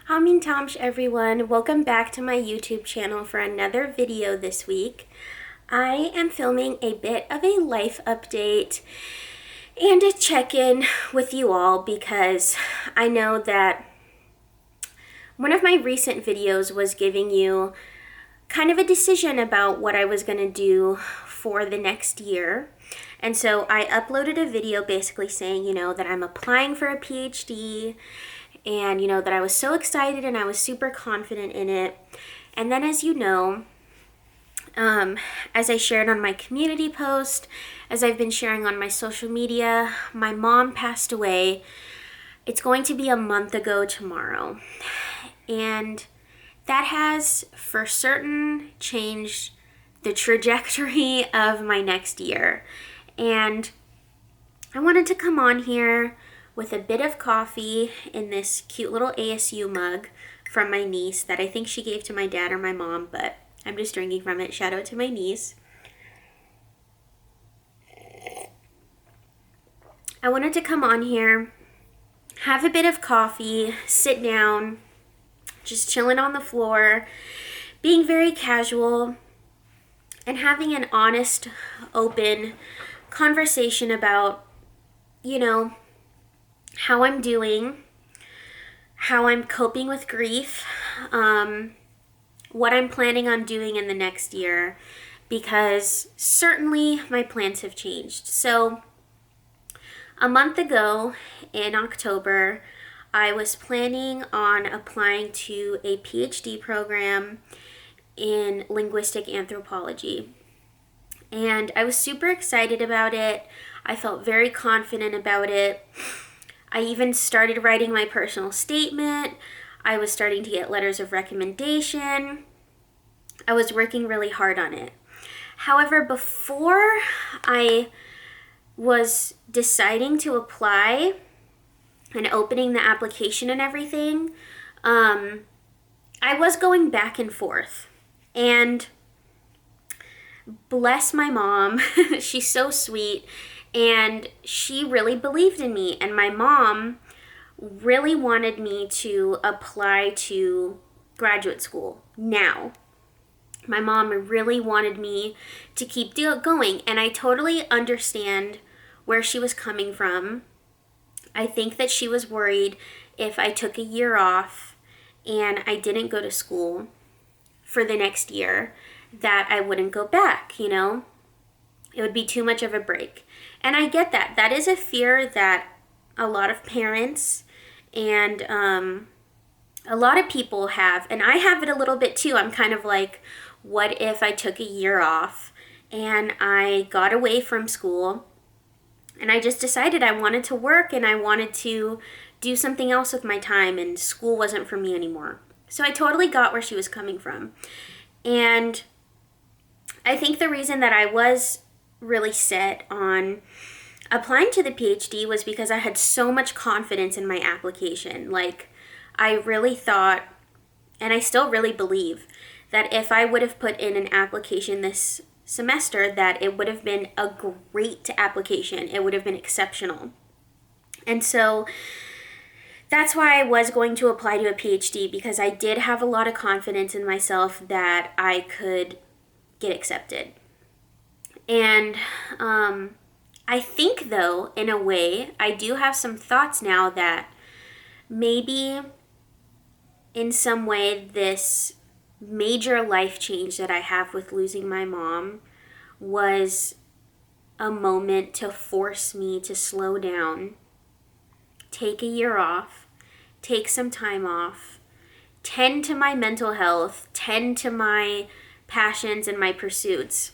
Hamiintamc everyone, welcome back to my YouTube channel for another video this week. I am filming a bit of a life update and a check-in with you all because I know that one of my recent videos was giving you kind of a decision about what I was going to do for the next year. And so I uploaded a video basically saying, that I'm applying for a PhD and, that I was so excited and I was super confident in it. And then as you know, as I shared on my community post, as I've been sharing on my social media, my mom passed away. It's going to be a month ago tomorrow. And that has for certain changed the trajectory of my next year. And I wanted to come on here with a bit of coffee in this cute little ASU mug from my niece that I think she gave to my dad or my mom, but I'm just drinking from it. Shout out to my niece. I wanted to come on here, have a bit of coffee, sit down, just chilling on the floor, being very casual, and having an honest, open conversation about, how I'm doing, how I'm coping with grief, what I'm planning on doing in the next year, because certainly my plans have changed. So a month ago in October, I was planning on applying to a PhD program in linguistic anthropology. And I was super excited about it. I felt very confident about it. I even started writing my personal statement. I was starting to get letters of recommendation. I was working really hard on it. However, before I was deciding to apply and opening the application and everything, I was going back and forth. And bless my mom, she's so sweet, and she really believed in me. And my mom really wanted me to apply to graduate school now. My mom really wanted me to keep going, and I totally understand where she was coming from. I think that she was worried if I took a year off and I didn't go to school for the next year, that I wouldn't go back, It would be too much of a break. And I get that. That is a fear that a lot of parents and a lot of people have. And I have it a little bit too. I'm kind of like, what if I took a year off and I got away from school and I just decided I wanted to work and I wanted to do something else with my time and school wasn't for me anymore. So I totally got where she was coming from. And I think the reason that I was really set on applying to the PhD was because I had so much confidence in my application. Like, I really thought, and I still really believe, that if I would have put in an application this semester, that it would have been a great application. It would have been exceptional. And so that's why I was going to apply to a PhD, because I did have a lot of confidence in myself that I could get accepted. And I think, though, in a way, I do have some thoughts now that maybe in some way this major life change that I have with losing my mom was a moment to force me to slow down, take a year off, take some time off, tend to my mental health, tend to my passions and my pursuits,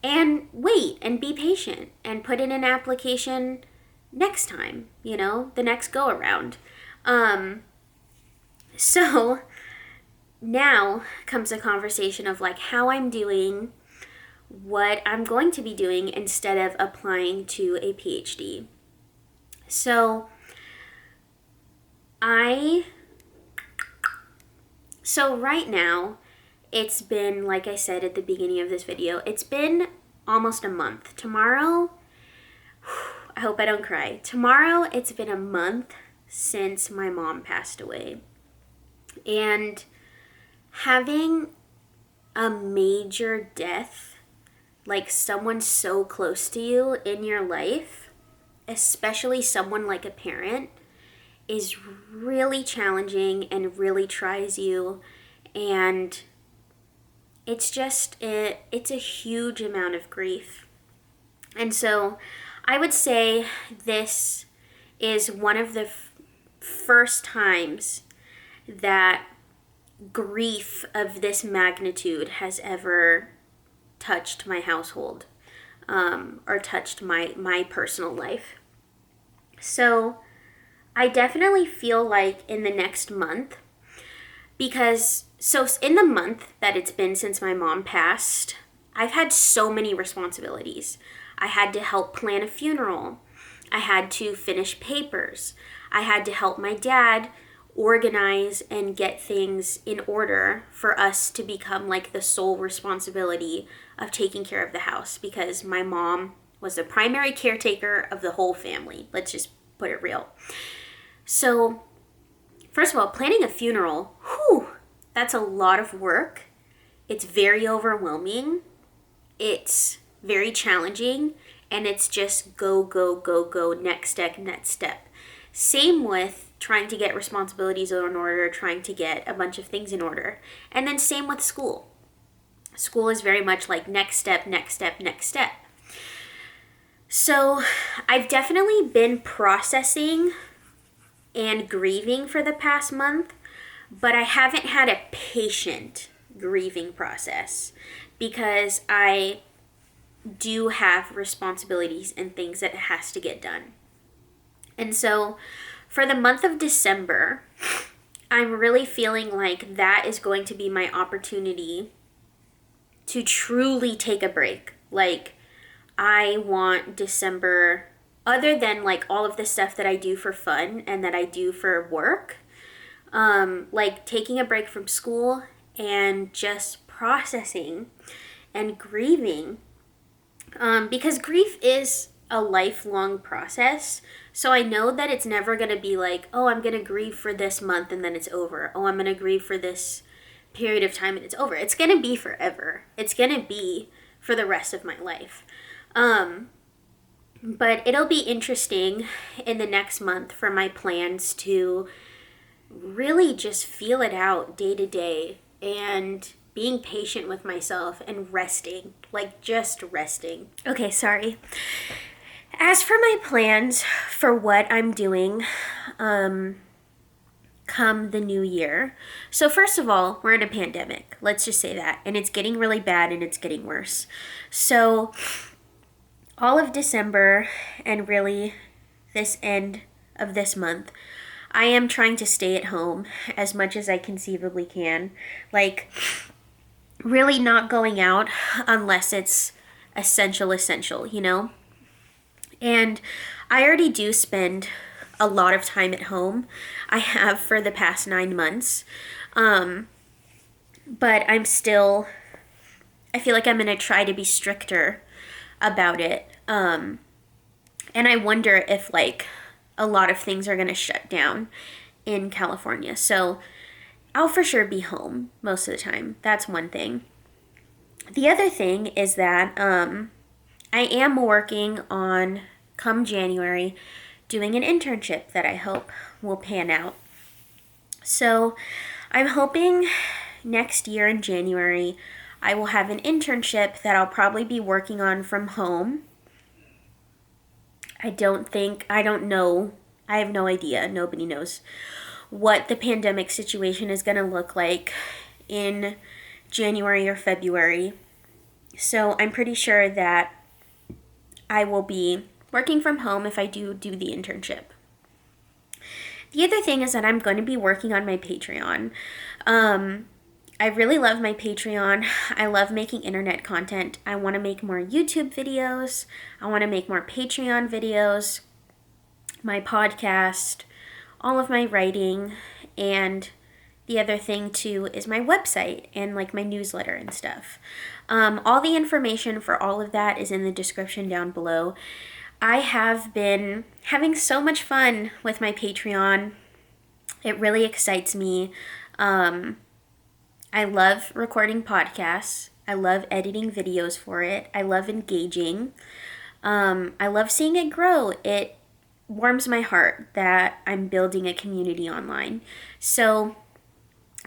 and wait and be patient and put in an application next time, the next go around. So now comes a conversation of like how I'm doing, what I'm going to be doing instead of applying to a PhD. So right now, it's been, like I said at the beginning of this video, it's been almost a month. Tomorrow, I hope I don't cry. Tomorrow, it's been a month since my mom passed away. And having a major death, like someone so close to you in your life, especially someone like a parent, is really challenging and really tries you. And it's a huge amount of grief. And so I would say this is one of the first times that grief of this magnitude has ever touched my household, or touched my personal life. So I definitely feel like in the next month, because so in the month that it's been since my mom passed, I've had so many responsibilities. I had to help plan a funeral. I had to finish papers. I had to help my dad organize and get things in order for us to become like the sole responsibility of taking care of the house, because my mom was the primary caretaker of the whole family. Let's just put it real. So, first of all, planning a funeral, that's a lot of work. It's very overwhelming. It's very challenging, and it's just go, go, go, go, next step, next step. Same with trying to get responsibilities in order, trying to get a bunch of things in order. And then same with school. School is very much like next step, next step, next step. So I've definitely been processing and grieving for the past month, but I haven't had a patient grieving process because I do have responsibilities and things that has to get done. And so for the month of December, I'm really feeling like that is going to be my opportunity to truly take a break. Like, I want December, other than like all of the stuff that I do for fun and that I do for work, like taking a break from school and just processing and grieving, because grief is a lifelong process. So I know that it's never going to be like, oh, I'm going to grieve for this month and then it's over. Oh, I'm going to grieve for this period of time and it's over. It's going to be forever. It's going to be for the rest of my life. But it'll be interesting in the next month for my plans to really just feel it out day to day and being patient with myself and resting, like just resting. Okay, sorry. As for my plans for what I'm doing come the new year. So first of all, we're in a pandemic. Let's just say that. And it's getting really bad and it's getting worse. So all of December and really this end of this month, I am trying to stay at home as much as I conceivably can. Like, really not going out unless it's essential, you know? And I already do spend a lot of time at home. I have for the past 9 months. But I feel like I'm going to try to be stricter about it. And I wonder if like a lot of things are going to shut down in California. So I'll for sure be home most of the time. That's one thing. The other thing is that I am working on, come January, doing an internship that I hope will pan out. So I'm hoping next year in January, I will have an internship that I'll probably be working on from home. I have no idea. Nobody knows what the pandemic situation is going to look like in January or February. So I'm pretty sure that I will be working from home if I do the internship. The other thing is that I'm going to be working on my Patreon. I really love my Patreon. I love making internet content. I want to make more YouTube videos. I want to make more Patreon videos, my podcast, all of my writing, and the other thing too is my website and like my newsletter and stuff. All the information for all of that is in the description down below. I have been having so much fun with my Patreon. It really excites me. I love recording podcasts. I love editing videos for it. I love engaging. I love seeing it grow. It warms my heart that I'm building a community online. So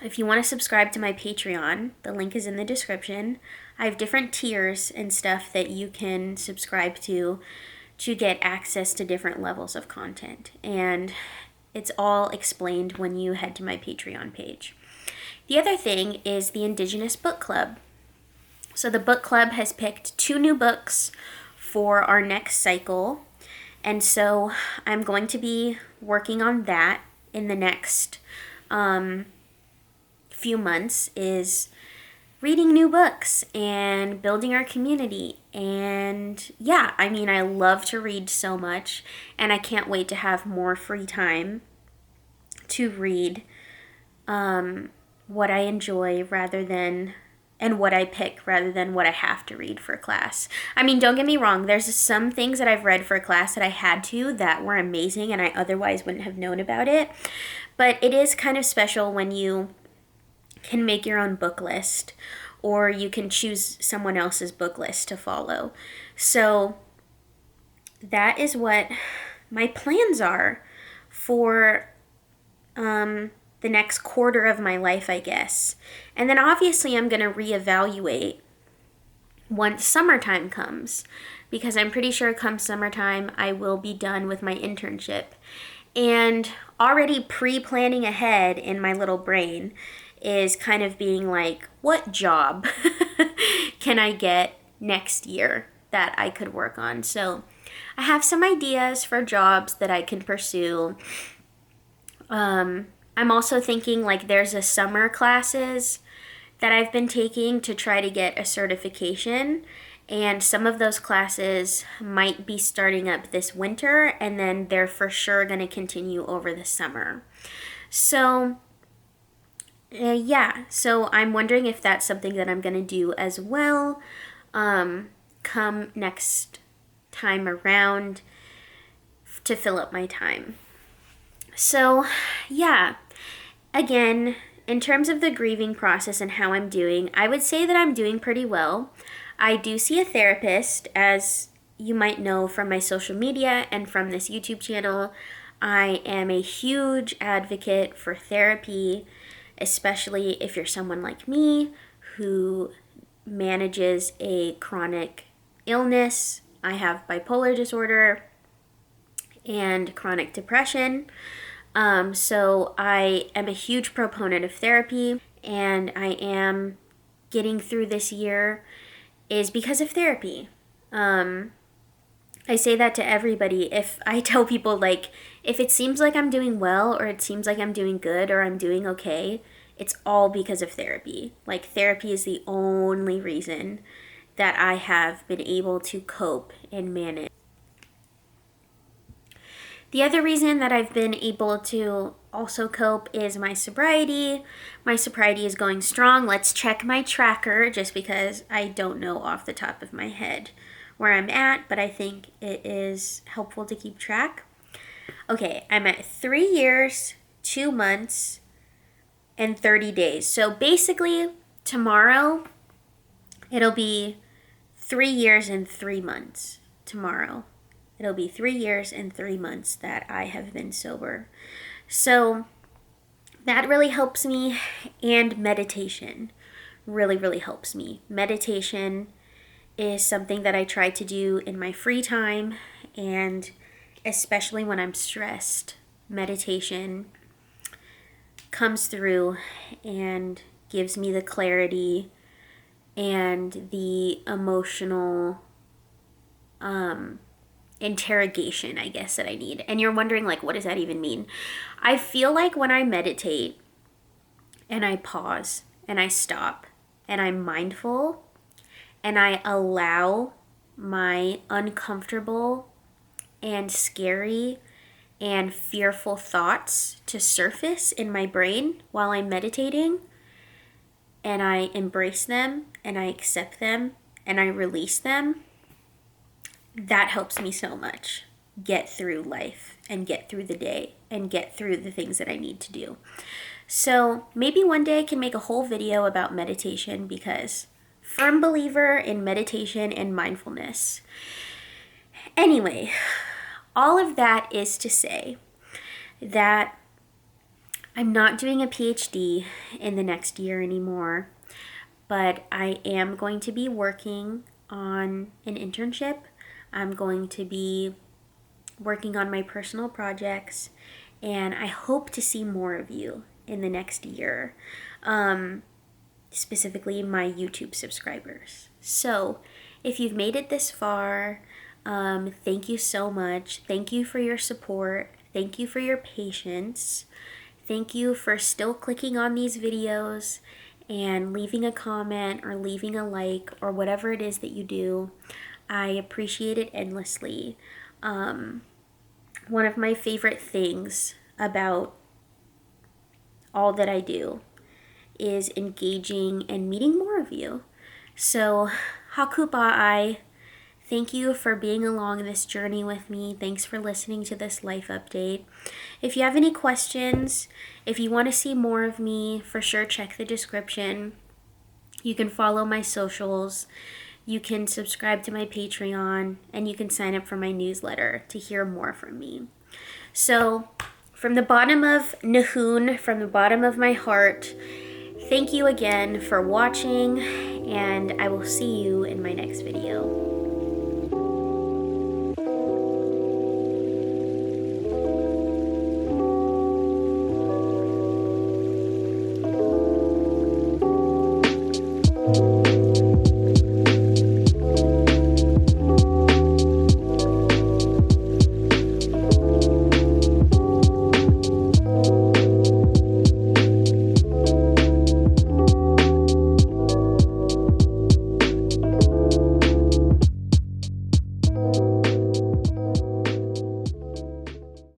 if you want to subscribe to my Patreon, the link is in the description. I have different tiers and stuff that you can subscribe to get access to different levels of content. And it's all explained when you head to my Patreon page. The other thing is the Indigenous Book Club. So the book club has picked 2 new books for our next cycle. And so I'm going to be working on that in the next few months, is reading new books and building our community. And yeah, I mean, I love to read so much, and I can't wait to have more free time to read what I enjoy and what I pick rather than what I have to read for class. I mean, don't get me wrong, there's some things that I've read for class that I had to that were amazing and I otherwise wouldn't have known about it. But it is kind of special when you can make your own book list, or you can choose someone else's book list to follow. So that is what my plans are for the next quarter of my life, I guess. And then obviously I'm going to reevaluate once summertime comes, because I'm pretty sure come summertime I will be done with my internship. And already pre-planning ahead in my little brain is kind of being like, what job can I get next year that I could work on? So I have some ideas for jobs that I can pursue. I'm also thinking, like, there's a summer classes that I've been taking to try to get a certification, and some of those classes might be starting up this winter, and then they're for sure going to continue over the summer. So yeah, so I'm wondering if that's something that I'm going to do as well come next time around to fill up my time. So yeah, again, in terms of the grieving process and how I'm doing, I would say that I'm doing pretty well. I do see a therapist, as you might know from my social media and from this YouTube channel. I am a huge advocate for therapy, especially if you're someone like me who manages a chronic illness. I have bipolar disorder and chronic depression. So I am a huge proponent of therapy, and I am getting through this year is because of therapy. I say that to everybody. If I tell people, like, if it seems like I'm doing well, or it seems like I'm doing good, or I'm doing okay, it's all because of therapy. Like, therapy is the only reason that I have been able to cope and manage. The other reason that I've been able to also cope is my sobriety. My sobriety is going strong. Let's check my tracker, just because I don't know off the top of my head where I'm at, but I think it is helpful to keep track. Okay, I'm at 3 years, 2 months, and 30 days. So basically, tomorrow, it'll be 3 years and 3 months. Tomorrow, it'll be 3 years and 3 months that I have been sober. So that really helps me, and meditation really, really helps me. Meditation is something that I try to do in my free time, and especially when I'm stressed, meditation comes through and gives me the clarity and the emotional interrogation, I guess, that I need. And you're wondering, like, what does that even mean? I feel like when I meditate and I pause and I stop and I'm mindful and I allow my uncomfortable and scary and fearful thoughts to surface in my brain while I'm meditating, and I embrace them and I accept them and I release them, that helps me so much get through life and get through the day and get through the things that I need to do. So maybe one day I can make a whole video about meditation, because firm believer in meditation and mindfulness. Anyway, all of that is to say that I'm not doing a PhD in the next year anymore, but I am going to be working on an internship. I'm going to be working on my personal projects, and I hope to see more of you in the next year, specifically my YouTube subscribers. So if you've made it this far, thank you so much. Thank you for your support. Thank you for your patience. Thank you for still clicking on these videos and leaving a comment or leaving a like or whatever it is that you do. I appreciate it endlessly. One of my favorite things about all that I do is engaging and meeting more of you. So, Hakupa'ai, thank you for being along this journey with me. Thanks for listening to this life update. If you have any questions, if you want to see more of me, for sure check the description. You can follow my socials. You can subscribe to my Patreon, and you can sign up for my newsletter to hear more from me. So, from the bottom of Nahoon, from the bottom of my heart, thank you again for watching, and I will see you in my next video.